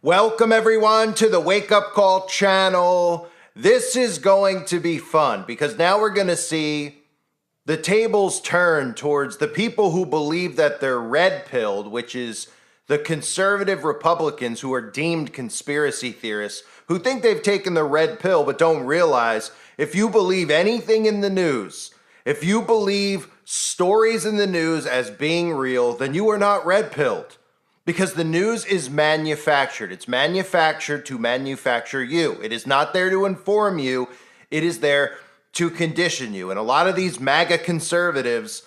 Welcome everyone to the Wake Up Call channel. This is going to be fun because now we're going to see the tables turn towards the people who believe that they're red-pilled, which is the conservative Republicans who are deemed conspiracy theorists, who think they've taken the red pill but don't realize if you believe anything in the news, if you believe stories in the news as being real, then you are not red-pilled. Because the news is manufactured. It's manufactured to manufacture you. It is not there to inform you. It is there to condition you. And a lot of these MAGA conservatives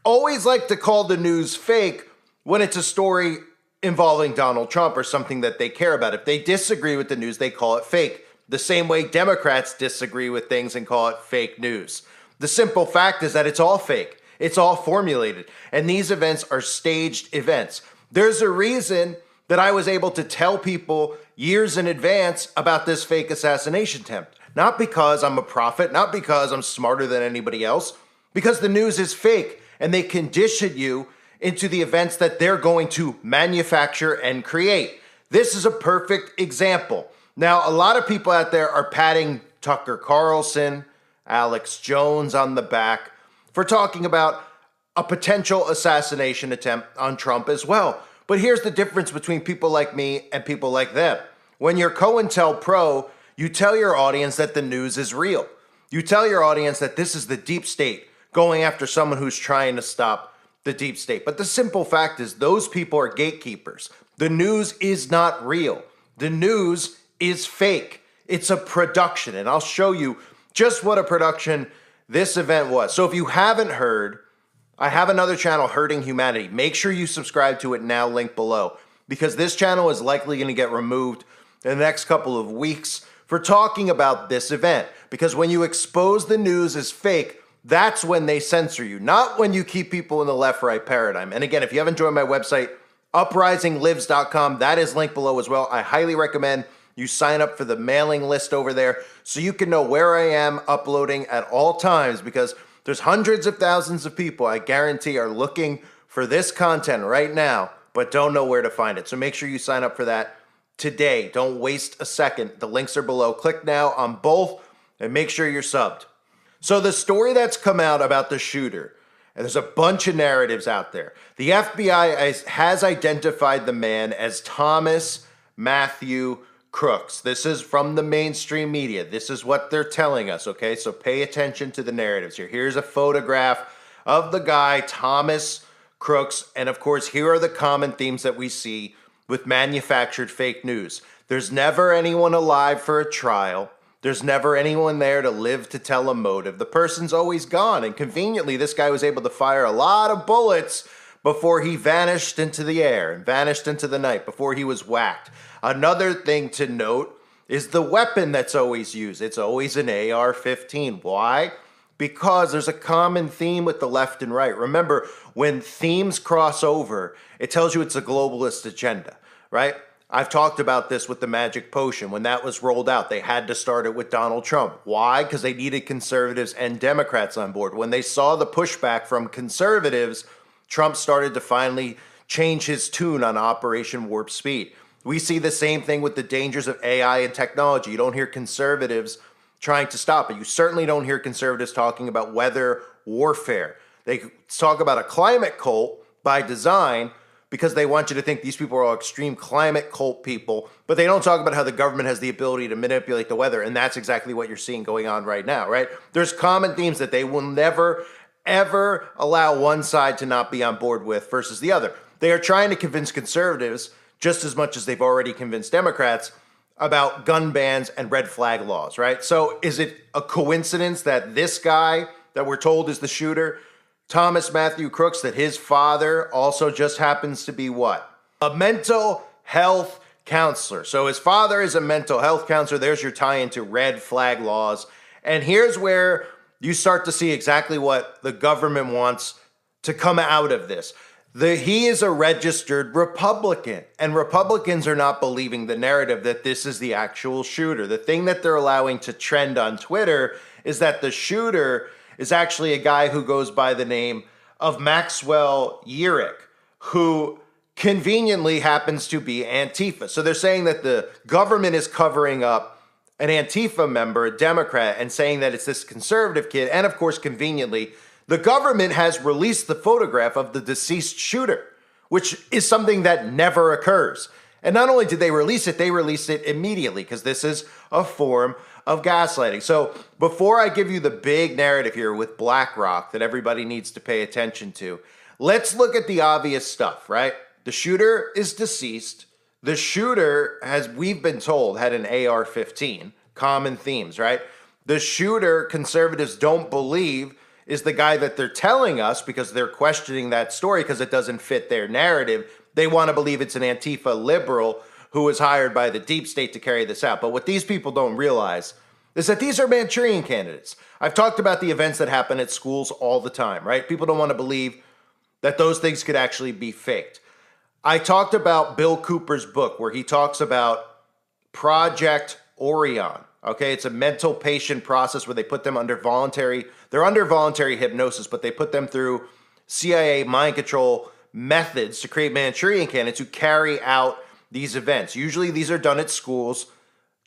always like to call the news fake when it's a story involving Donald Trump or something that they care about. If they disagree with the news, they call it fake. The same way Democrats disagree with things and call it fake news. The simple fact is that it's all fake. It's all formulated. And these events are staged events. There's a reason that I was able to tell people years in advance about this fake assassination attempt. Not because I'm a prophet, not because I'm smarter than anybody else, because the news is fake and they condition you into the events that they're going to manufacture and create. This is a perfect example. Now, a lot of people out there are patting Tucker Carlson, Alex Jones on the back for talking about a potential assassination attempt on Trump as well. But here's the difference between people like me and people like them. When you're COINTELPRO, you tell your audience that the news is real. You tell your audience that this is the deep state going after someone who's trying to stop the deep state. But the simple fact is those people are gatekeepers. The news is not real. The news is fake. It's a production. And I'll show you just what a production this event was. So if you haven't heard, I have another channel, Hurting Humanity. Make sure you subscribe to it now, link below, because this channel is likely going to get removed in the next couple of weeks for talking about this event. Because when you expose the news as fake, that's when they censor you, not when you keep people in the left-right paradigm. And again, if you haven't joined my website, uprisinglives.com, that is linked below as well. I highly recommend you sign up for the mailing list over there so you can know where I am uploading at all times, because there's hundreds of thousands of people I guarantee are looking for this content right now, but don't know where to find it. So make sure you sign up for that today. Don't waste a second. The links are below. Click now on both and make sure you're subbed. So the story that's come out about the shooter, and there's a bunch of narratives out there. The FBI has identified the man as Thomas Matthew Crooks. This is from the mainstream media. This is what they're telling us, okay? So pay attention to the narratives here. Here's a photograph of the guy, Thomas Crooks, and of course, here are the common themes that we see with manufactured fake news. There's never anyone alive for a trial. There's never anyone there to live to tell a motive. The person's always gone, and conveniently, this guy was able to fire a lot of bullets before he vanished into the air and vanished into the night, before he was whacked. Another thing to note is the weapon that's always used. It's always an AR-15. Why? Because there's a common theme with the left and right. Remember, when themes cross over, it tells you it's a globalist agenda, right? I've talked about this with the magic potion. When that was rolled out, they had to start it with Donald Trump. Why? Because they needed conservatives and Democrats on board. When they saw the pushback from conservatives, Trump started to finally change his tune on Operation Warp Speed. We see the same thing with the dangers of AI and technology. You don't hear conservatives trying to stop it. You certainly don't hear conservatives talking about weather warfare. They talk about a climate cult by design because they want you to think these people are all extreme climate cult people, but they don't talk about how the government has the ability to manipulate the weather, and that's exactly what you're seeing going on right now, right? There's common themes that they will never, ever allow one side to not be on board with versus the other. They are trying to convince conservatives just as much as they've already convinced Democrats about gun bans and red flag laws, right? So is it a coincidence that this guy that we're told is the shooter, Thomas Matthew Crooks, that his father also just happens to be what? A mental health counselor. So his father is a mental health counselor. There's your tie into red flag laws. And here's where you start to see exactly what the government wants to come out of this. He is a registered Republican, and Republicans are not believing the narrative that this is the actual shooter. The thing that they're allowing to trend on Twitter is that the shooter is actually a guy who goes by the name of Maxwell Yerrick, who conveniently happens to be Antifa. So they're saying that the government is covering up an Antifa member, a Democrat, and saying that it's this conservative kid. And of course, conveniently, the government has released the photograph of the deceased shooter, which is something that never occurs. And not only did they released it immediately, because this is a form of gaslighting. So before I give you the big narrative here with BlackRock that everybody needs to pay attention to, let's look at the obvious stuff, right? The shooter is deceased. The shooter, as we've been told, had an AR-15. Common themes, right? The shooter, conservatives don't believe, is the guy that they're telling us because they're questioning that story because it doesn't fit their narrative. They want to believe it's an Antifa liberal who was hired by the deep state to carry this out. But what these people don't realize is that these are Manchurian candidates. I've talked about the events that happen at schools all the time, right? People don't want to believe that those things could actually be faked. I talked about Bill Cooper's book where he talks about Project Orion. Okay, it's a mental patient process where they put them under voluntary hypnosis, but they put them through CIA mind control methods to create Manchurian candidates who carry out these events. Usually these are done at schools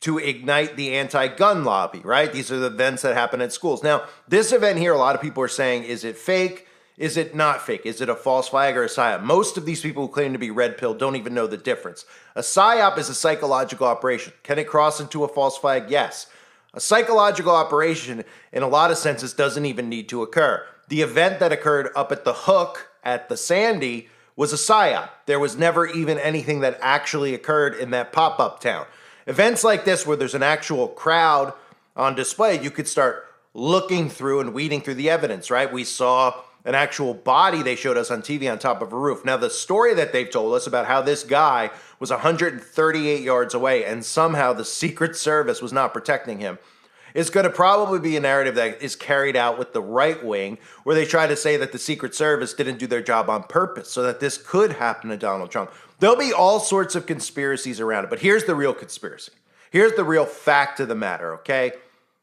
to ignite the anti-gun lobby, right? These are the events that happen at schools. Now, this event here, a lot of people are saying, is it fake? Is it not fake? Is it a false flag or a psyop? Most of these people who claim to be red pill don't even know the difference. A psyop is a psychological operation. Can it cross into a false flag? Yes. A psychological operation, in a lot of senses, doesn't even need to occur. The event that occurred up at the Hook at the Sandy was a psyop. There was never even anything that actually occurred in that pop-up town. Events like this where there's an actual crowd on display, you could start looking through and weeding through the evidence, right? We saw an actual body they showed us on TV on top of a roof. Now, the story that they've told us about how this guy was 138 yards away and somehow the Secret Service was not protecting him is going to probably be a narrative that is carried out with the right wing, where they try to say that the Secret Service didn't do their job on purpose so that this could happen to Donald Trump. There'll be all sorts of conspiracies around it, but here's the real conspiracy. Here's the real fact of the matter, okay?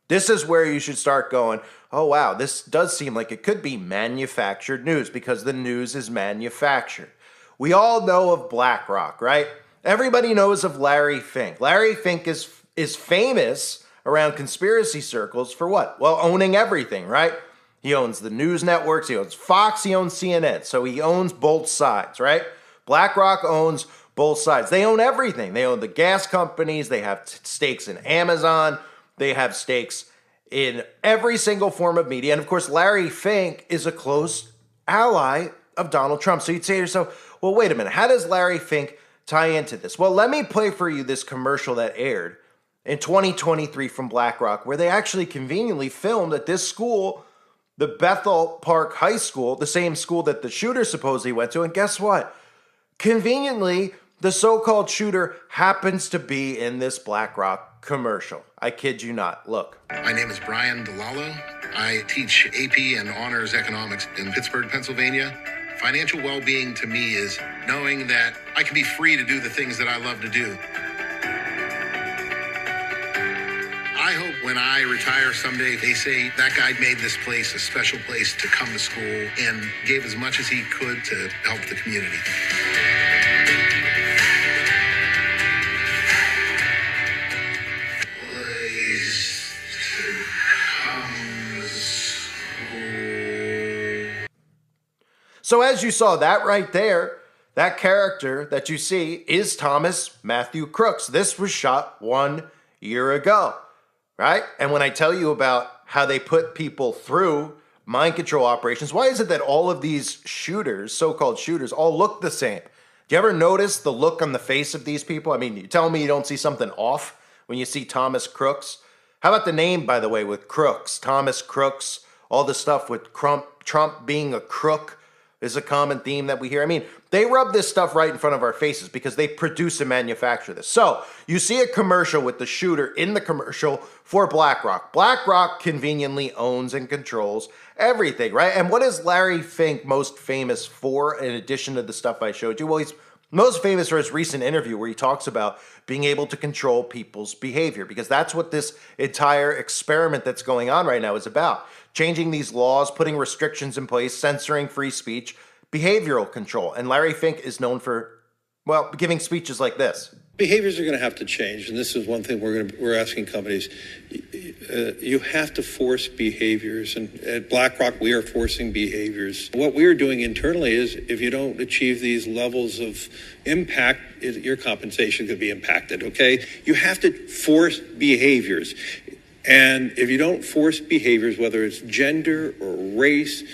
This is where you should start going, oh, wow, this does seem like it could be manufactured news because the news is manufactured. We all know of BlackRock, right? Everybody knows of Larry Fink. Larry Fink is famous around conspiracy circles for what? Well, owning everything, right? He owns the news networks, he owns Fox, he owns CNN. So he owns both sides, right? BlackRock owns both sides. They own everything. They own the gas companies, they have stakes in Amazon, they have stakes in every single form of media. And of course, Larry Fink is a close ally of Donald Trump. So you'd say to yourself, well, wait a minute, how does Larry Fink tie into this? Well, let me play for you this commercial that aired in 2023 from BlackRock, where they actually conveniently filmed at this school, the Bethel Park High School, the same school that the shooter supposedly went to. And guess what? Conveniently, the so-called shooter happens to be in this BlackRock commercial. I kid you not. Look. My name is Brian DeLallo. I teach AP and honors economics in Pittsburgh, Pennsylvania. Financial well-being to me is knowing that I can be free to do the things that I love to do. I hope when I retire someday, they say that guy made this place a special place to come to school and gave as much as he could to help the community. So as you saw that right there, that character that you see is Thomas Matthew Crooks. This was shot 1 year ago, right? And when I tell you about how they put people through mind control operations, why is it that all of these shooters, so-called shooters, all look the same? Do you ever notice the look on the face of these people? I mean, you tell me you don't see something off when you see Thomas Crooks? How about the name, by the way, with Crooks? Thomas Crooks, all the stuff with Trump being a crook is a common theme that we hear. I mean, they rub this stuff right in front of our faces because they produce and manufacture this. So you see a commercial with the shooter in the commercial for BlackRock. BlackRock conveniently owns and controls everything, right? And what is Larry Fink most famous for in addition to the stuff I showed you? Well, he's most famous for his recent interview where he talks about being able to control people's behavior, because that's what this entire experiment that's going on right now is about. Changing these laws, putting restrictions in place, censoring free speech, behavioral control. And Larry Fink is known for Well, giving speeches like this. Behaviors are going to have to change, and this is one thing we're asking companies. You have to force behaviors, and at BlackRock we are forcing behaviors. What we are doing internally is, if you don't achieve these levels of impact, your compensation could be impacted. Okay, you have to force behaviors, and if you don't force behaviors, whether it's gender or race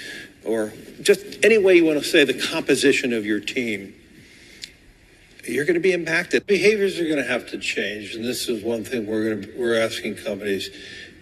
or just any way you want to say the composition of your team, you're going to be impacted. Behaviors are going to have to change, and this is one thing we're asking companies.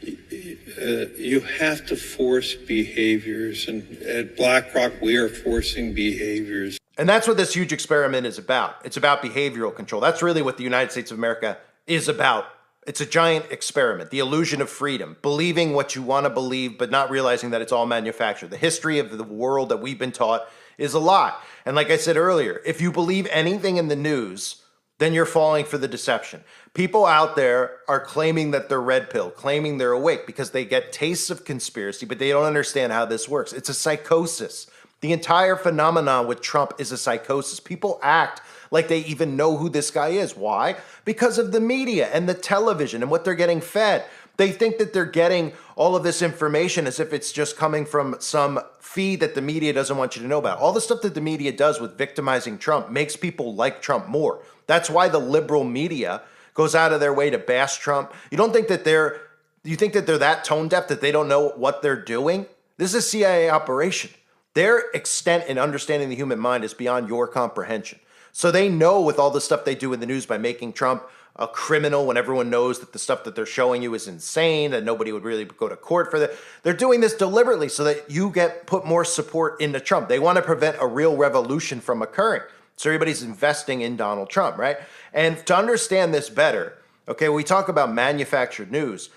You have to force behaviors, and at BlackRock we are forcing behaviors. And that's what this huge experiment is about. It's about behavioral control. That's really what the United States of America is about. It's a giant experiment, the illusion of freedom, believing what you want to believe, but not realizing that it's all manufactured. The history of the world that we've been taught is a lie. And like I said earlier, if you believe anything in the news, then you're falling for the deception. People out there are claiming that they're red pill, claiming they're awake because they get tastes of conspiracy, but they don't understand how this works. It's a psychosis. The entire phenomenon with Trump is a psychosis. People act like they even know who this guy is. Why? Because of the media and the television and what they're getting fed. They think that they're getting all of this information as if it's just coming from some feed that the media doesn't want you to know about. All the stuff that the media does with victimizing Trump makes people like Trump more. That's why the liberal media goes out of their way to bash Trump. You think that they're that tone deaf that they don't know what they're doing? This is a CIA operation. Their extent in understanding the human mind is beyond your comprehension. So they know with all the stuff they do in the news by making Trump a criminal when everyone knows that the stuff that they're showing you is insane, that nobody would really go to court for that. They're doing this deliberately so that you put more support into Trump. They want to prevent a real revolution from occurring. So everybody's investing in Donald Trump, right? And to understand this better, okay, when we talk about manufactured news,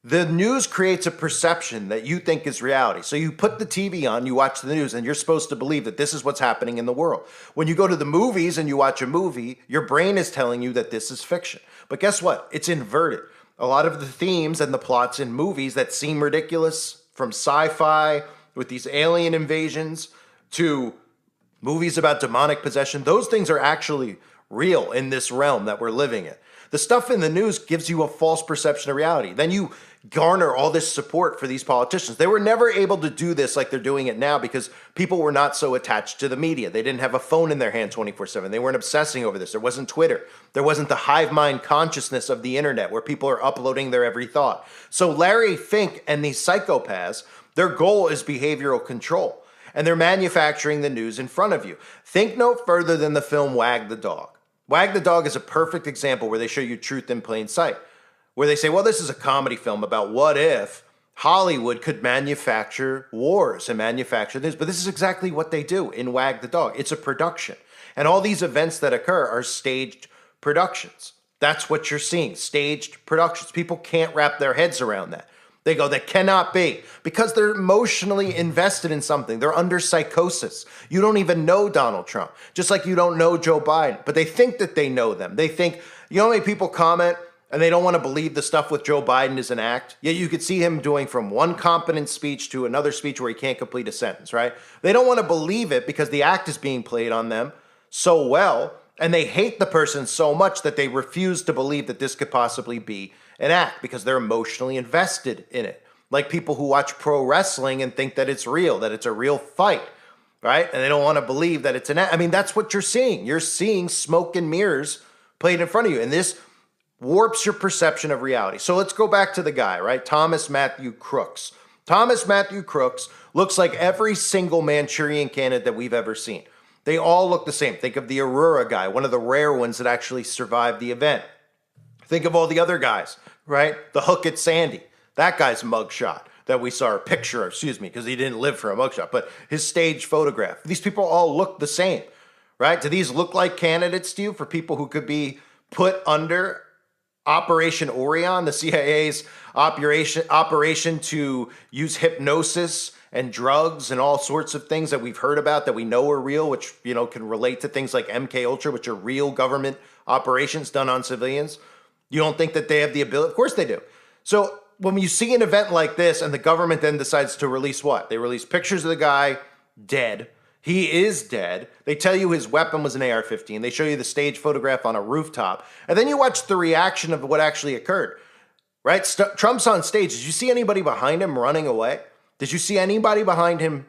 the news creates a perception that you think is reality. So you put the TV on, you watch the news, and you're supposed to believe that this is what's happening in the world. When you go to the movies and you watch a movie, your brain is telling you that this is fiction. But guess what? It's inverted. A lot of the themes and the plots in movies that seem ridiculous, from sci-fi with these alien invasions to movies about demonic possession, those things are actually real in this realm that we're living in. The stuff in the news gives you a false perception of reality. Then you garner all this support for these politicians. They were never able to do this like they're doing it now because people were not so attached to the media. They didn't have a phone in their hand 24/7. They weren't obsessing over this. There wasn't Twitter. There wasn't the hive mind consciousness of the internet where people are uploading their every thought. So Larry Fink and these psychopaths, their goal is behavioral control. And they're manufacturing the news in front of you. Think no further than the film Wag the Dog. Wag the Dog is a perfect example where they show you truth in plain sight. Where they say, well, this is a comedy film about what if Hollywood could manufacture wars and manufacture this. But this is exactly what they do in Wag the Dog. It's a production. And all these events that occur are staged productions. That's what you're seeing, staged productions. People can't wrap their heads around that. They go, that cannot be, because they're emotionally invested in something. They're under psychosis. You don't even know Donald Trump, just like you don't know Joe Biden, but they think that they know them. They think, you know how many people comment and they don't want to believe the stuff with Joe Biden is an act? Yet you could see him doing from one competent speech to another speech where he can't complete a sentence, right? They don't want to believe it because the act is being played on them so well, and they hate the person so much that they refuse to believe that this could possibly be an act because they're emotionally invested in it. Like people who watch pro wrestling and think that it's real, that it's a real fight, right? And they don't want to believe that it's an act. I mean, that's what you're seeing. You're seeing smoke and mirrors played in front of you. And this warps your perception of reality. So let's go back to the guy, right? Thomas Matthew Crooks. Thomas Matthew Crooks looks like every single Manchurian candidate that we've ever seen. They all look the same. Think of the R0CK guy, one of the rare ones that actually survived the event. Think of all the other guys, right? The Hook at Sandy. That guy's mugshot that we saw, or picture, because he didn't live for a mugshot, but his staged photograph. These people all look the same, right? Do these look like candidates to you for people who could be put under Operation Orion, the CIA's operation to use hypnosis and drugs and all sorts of things that we've heard about that we know are real, which, can relate to things like MK Ultra, which are real government operations done on civilians? You don't think that they have the ability? Of course they do. So when you see an event like this and the government then decides to release what? They release pictures of the guy dead. He is dead. They tell you his weapon was an AR-15. They show you the stage photograph on a rooftop. And then you watch the reaction of what actually occurred, right? Trump's on stage. Did you see anybody behind him running away? Did you see anybody behind him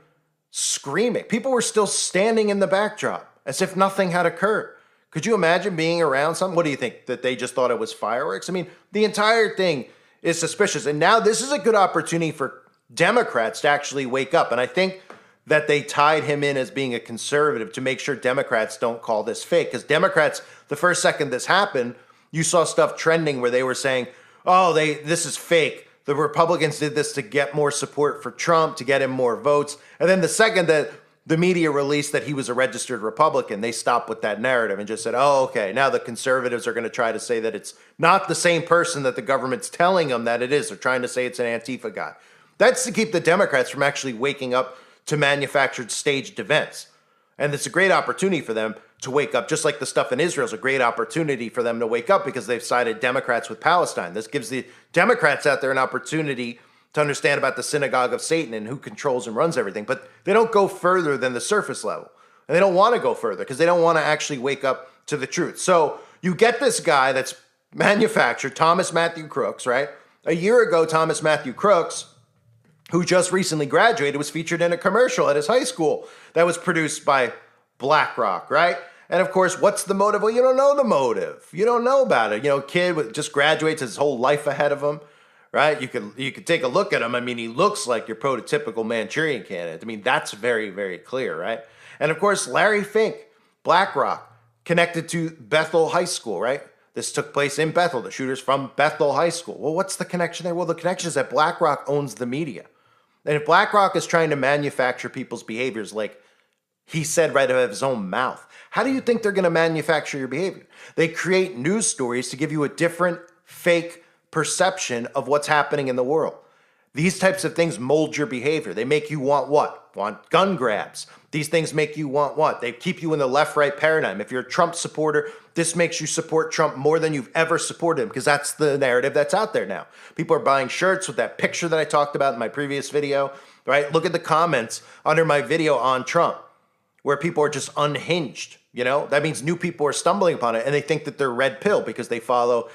screaming? People were still standing in the backdrop as if nothing had occurred. Could you imagine being around something? What do you think? That they just thought it was fireworks? I mean, the entire thing is suspicious. And now this is a good opportunity for Democrats to actually wake up. And I think that they tied him in as being a conservative to make sure Democrats don't call this fake. Because Democrats, the first second this happened, you saw stuff trending where they were saying, oh, this is fake. The Republicans did this to get more support for Trump, to get him more votes. And then the second that the media released that he was a registered Republican, they stopped with that narrative and just said, oh, okay, now the conservatives are going to try to say that it's not the same person that the government's telling them that it is. They're trying to say it's an Antifa guy. That's to keep the Democrats from actually waking up to manufactured staged events. And it's a great opportunity for them to wake up, just like the stuff in Israel is a great opportunity for them to wake up because they've sided Democrats with Palestine. This gives the Democrats out there an opportunity to understand about the synagogue of Satan and who controls and runs everything. But they don't go further than the surface level. And they don't want to go further because they don't want to actually wake up to the truth. So you get this guy that's manufactured, Thomas Matthew Crooks, right? A year ago, Thomas Matthew Crooks, who just recently graduated, was featured in a commercial at his high school that was produced by BlackRock, right? And of course, what's the motive? Well, you don't know the motive. You don't know about it. You know, kid just graduates, his whole life ahead of him, right? You could take a look at him. I mean, he looks like your prototypical Manchurian candidate. I mean, that's very, very clear, right? And of course, Larry Fink, BlackRock, connected to Bethel High School, right? This took place in Bethel. The shooter's from Bethel High School. Well, what's the connection there? Well, the connection is that BlackRock owns the media. And if BlackRock is trying to manufacture people's behaviors like he said right out of his own mouth, how do you think they're going to manufacture your behavior? They create news stories to give you a different fake perception of what's happening in the world. These types of things mold your behavior. They make you want what? Want gun grabs. These things make you want what? They keep you in the left-right paradigm. If you're a Trump supporter, this makes you support Trump more than you've ever supported him because that's the narrative that's out there now. People are buying shirts with that picture that I talked about in my previous video, right? Look at the comments under my video on Trump where people are just unhinged, you know? That means new people are stumbling upon it and they think that they're red pill because they follow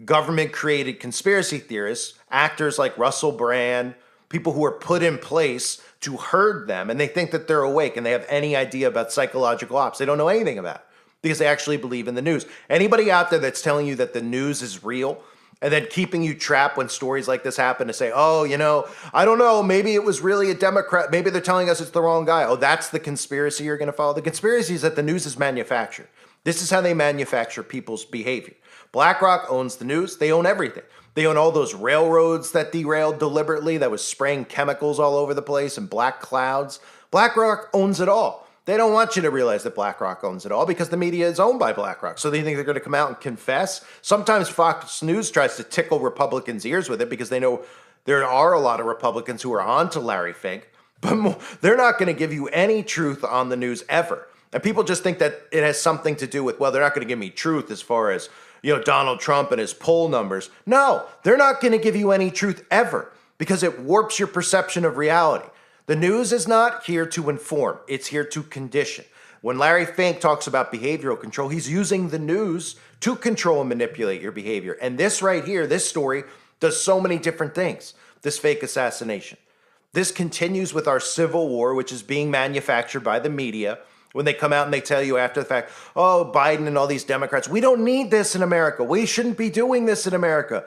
government-created conspiracy theorists, actors like Russell Brand, people who are put in place to herd them, and they think that they're awake and they have any idea about psychological ops. They don't know anything about it because they actually believe in the news. Anybody out there that's telling you that the news is real and then keeping you trapped when stories like this happen to say, oh, you know, I don't know, maybe it was really a Democrat. Maybe they're telling us it's the wrong guy. Oh, that's the conspiracy you're going to follow? The conspiracy is that the news is manufactured. This is how they manufacture people's behavior. BlackRock owns the news. They own everything. They own all those railroads that derailed deliberately, that was spraying chemicals all over the place and black clouds. BlackRock owns it all. They don't want you to realize that BlackRock owns it all because the media is owned by BlackRock. So they think they're going to come out and confess. Sometimes Fox News tries to tickle Republicans' ears with it because they know there are a lot of Republicans who are on to Larry Fink, but they're not going to give you any truth on the news ever. And people just think that it has something to do with, well, they're not going to give me truth as far as, you know, Donald Trump and his poll numbers. No, they're not going to give you any truth ever because it warps your perception of reality. The news is not here to inform. It's here to condition. When Larry Fink talks about behavioral control, he's using the news to control and manipulate your behavior. And this right here, this story, does so many different things. This fake assassination. This continues with our civil war, which is being manufactured by the media. When they come out and they tell you after the fact, oh, Biden and all these Democrats, we don't need this in America. We shouldn't be doing this in America.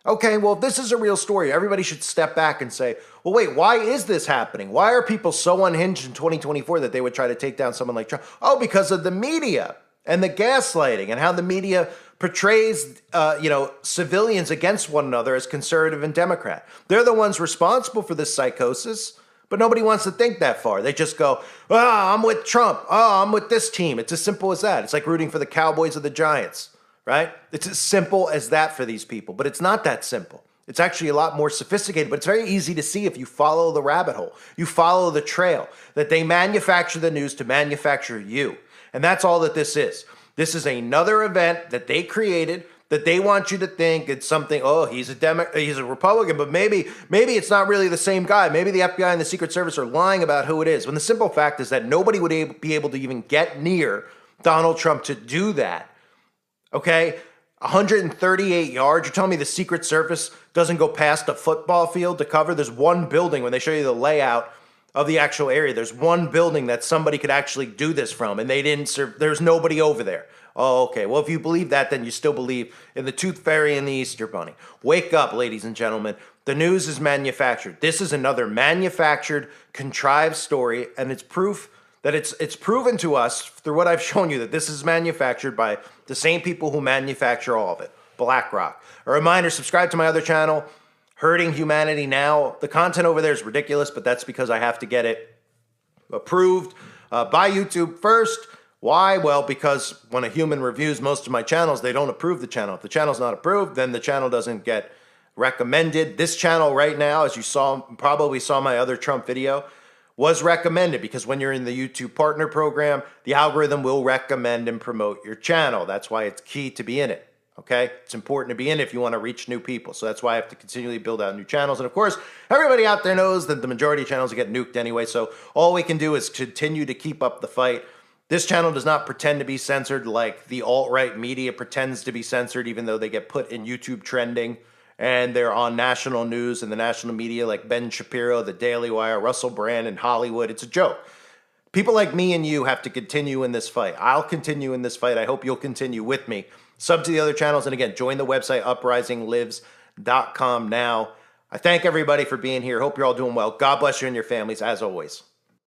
Okay, well, if this is a real story, everybody should step back and say, well, wait, why is this happening? Why are people so unhinged in 2024 that they would try to take down someone like Trump? Oh, because of the media and the gaslighting and how the media portrays, civilians against one another as conservative and Democrat. They're the ones responsible for this psychosis. But nobody wants to think that far. They just go, I'm with Trump. Oh, I'm with this team. It's as simple as that. It's like rooting for the Cowboys or the Giants, right? It's as simple as that for these people. But it's not that simple. It's actually a lot more sophisticated, but it's very easy to see if you follow the rabbit hole. You follow the trail, that they manufacture the news to manufacture you. And that's all that this is. This is another event that they created that they want you to think it's something, oh, he's a Republican, but maybe it's not really the same guy. Maybe the FBI and the Secret Service are lying about who it is. When the simple fact is that nobody would be able to even get near Donald Trump to do that. Okay? 138 yards. You're telling me the Secret Service doesn't go past a football field to cover? There's one building, when they show you the layout of the actual area, there's one building that somebody could actually do this from, and they didn't serve, there's nobody over there. Oh, okay. Well, if you believe that, then you still believe in the Tooth Fairy and the Easter Bunny. Wake up, ladies and gentlemen. The news is manufactured. This is another manufactured, contrived story, and it's proof that it's proven to us through what I've shown you that this is manufactured by the same people who manufacture all of it, BlackRock. A reminder, subscribe to my other channel, Hurting Humanity Now. The content over there is ridiculous, but that's because I have to get it approved by YouTube first. Why? Well, because when a human reviews most of my channels, they don't approve the channel. If the channel's not approved, then the channel doesn't get recommended. This channel right now, as you probably saw my other Trump video, was recommended because when you're in the YouTube Partner Program, the algorithm will recommend and promote your channel. That's why it's key to be in it. Okay? It's important to be in it if you want to reach new people. So that's why I have to continually build out new channels. And of course, everybody out there knows that the majority of channels get nuked anyway. So all we can do is continue to keep up the fight. This channel does not pretend to be censored like the alt-right media pretends to be censored, even though they get put in YouTube trending and they're on national news and the national media like Ben Shapiro, The Daily Wire, Russell Brand, and Hollywood. It's a joke. People like me and you have to continue in this fight. I'll continue in this fight. I hope you'll continue with me. Sub to the other channels. And again, join the website, uprisinglives.com now. I thank everybody for being here. Hope you're all doing well. God bless you and your families, as always.